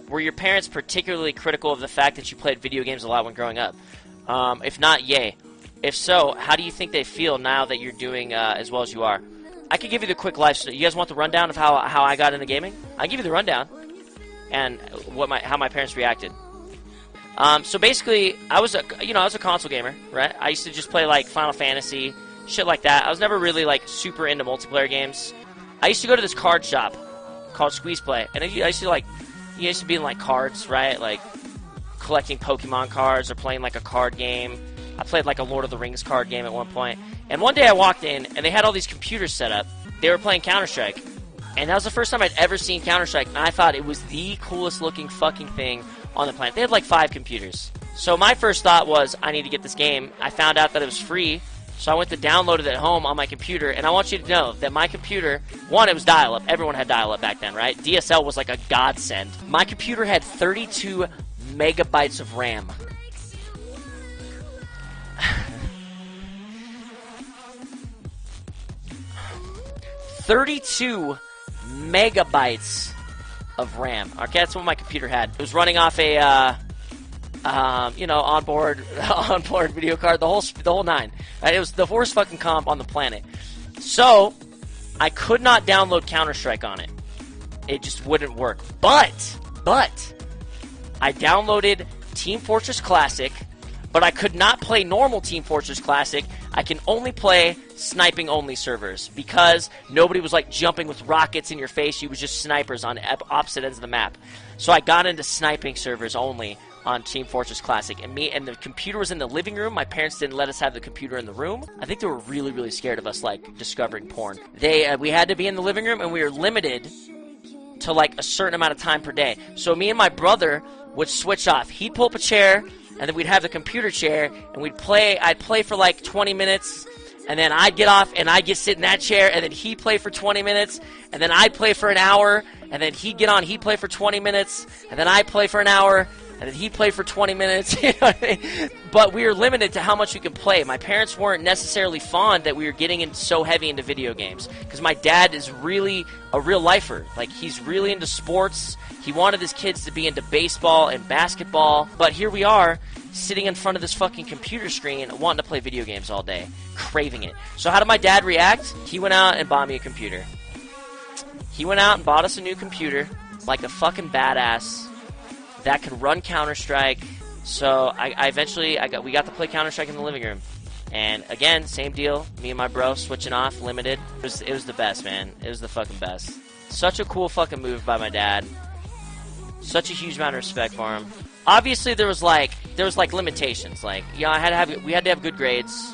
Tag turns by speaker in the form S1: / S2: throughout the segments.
S1: Were your parents particularly critical of the fact that you played video games a lot when growing up? If not, yay. If so, how do you think they feel now that you're doing as well as you are? I could give you the quick life story. You guys want the rundown of how I got into gaming? I'll give you the rundown and how my parents reacted. So basically, I was a console gamer, right? I used to just play like Final Fantasy, shit like that. I was never really like super into multiplayer games. I used to go to this card shop called Squeeze Play, and I used to be in like cards, right? Like collecting Pokemon cards or playing like a card game. I played like a Lord of the Rings card game at one point. And one day I walked in, and they had all these computers set up. They were playing Counter-Strike. And that was the first time I'd ever seen Counter-Strike, and I thought it was the coolest looking fucking thing on the planet. They had like 5 computers. So my first thought was, I need to get this game. I found out that it was free, so I went to download it at home on my computer. And I want you to know that my computer, one, it was dial-up. Everyone had dial-up back then, right? DSL was like a godsend. My computer had 32 megabytes of RAM. 32 megabytes of RAM. Okay, that's what my computer had. It was running off a, onboard video card, the whole nine. Right? It was the worst fucking comp on the planet. So I could not download Counter-Strike on it. It just wouldn't work. But I downloaded Team Fortress Classic, but I could not play normal Team Fortress Classic. I can only play sniping-only servers because nobody was like jumping with rockets in your face. You was just snipers on opposite ends of the map. So I got into sniping servers only on Team Fortress Classic, and the computer was in the living room. My parents didn't let us have the computer in the room. I think they were really, really scared of us like discovering porn. We had to be in the living room, and we were limited to like a certain amount of time per day. So me and my brother would switch off. He'd pull up a chair, and then we'd have the computer chair, and I'd play for like 20 minutes, and then I'd get off, and I'd sit in that chair, and then he'd play for 20 minutes, and then I'd play for an hour, and then he'd get on, he'd play for 20 minutes, and then I'd play for an hour, and then he'd play for 20 minutes, you know what I mean? But we were limited to how much we could play. My parents weren't necessarily fond that we were getting so heavy into video games, because my dad is really a real lifer. Like, he's really into sports. He wanted his kids to be into baseball and basketball, but here we are, sitting in front of this fucking computer screen wanting to play video games all day, craving it. So how did my dad react? He went out and bought me a computer. He went out and bought us a new computer, like a fucking badass, that could run Counter-Strike. So we got to play Counter-Strike in the living room. And again, same deal, me and my bro switching off, limited. It was the best, man. It was the fucking best. Such a cool fucking move by my dad. Such a huge amount of respect for him. Obviously, there was limitations. Like, we had to have good grades.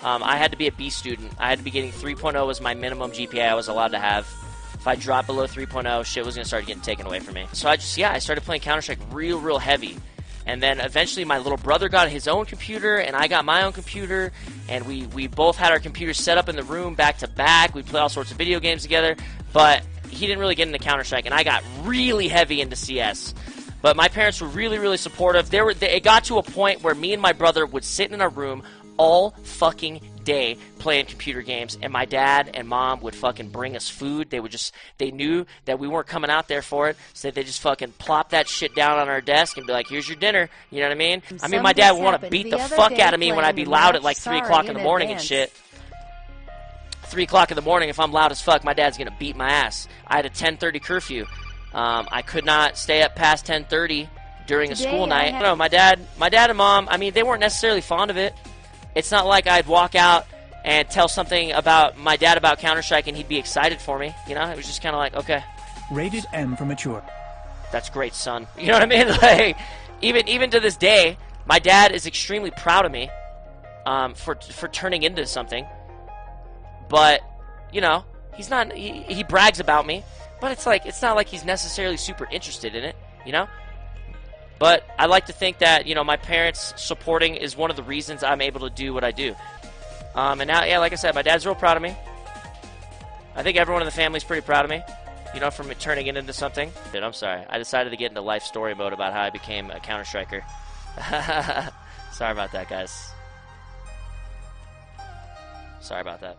S1: I had to be a B student. I had to be getting 3.0 was my minimum GPA I was allowed to have. If I dropped below 3.0, shit was gonna start getting taken away from me. So I started playing Counter-Strike real heavy. And then eventually my little brother got his own computer, and I got my own computer, and we both had our computers set up in the room back to back. We played all sorts of video games together, but he didn't really get into Counter-Strike, and I got really heavy into CS. But my parents were really supportive. It got to a point where me and my brother would sit in a room all fucking day playing computer games, and my dad and mom would fucking bring us food. They knew that we weren't coming out there for it, so they just fucking plop that shit down on our desk and be like, here's your dinner. You know what I mean? I mean, my dad would want to beat the fuck out of me when I'd be loud at like 3 o'clock in the morning and shit. 3 o'clock in the morning, if I'm loud as fuck, my dad's gonna beat my ass. I had a 10:30 curfew. I could not stay up past 10:30 during a school night. No, my dad and mom, I mean, they weren't necessarily fond of it. It's not like I'd walk out and tell something about my dad about Counter-Strike and he'd be excited for me. You know, it was just kind of like, okay.
S2: Rated M for mature.
S1: That's great, son. You know what I mean? Like, even to this day, my dad is extremely proud of me for turning into something. But, you know, he brags about me. But it's not like he's necessarily super interested in it, you know? But I like to think that, you know, my parents supporting is one of the reasons I'm able to do what I do. And now, yeah, like I said, my dad's real proud of me. I think everyone in the family's pretty proud of me, you know, from turning it into something. Dude, I'm sorry. I decided to get into life story mode about how I became a Counter-Striker. Sorry about that, guys. Sorry about that.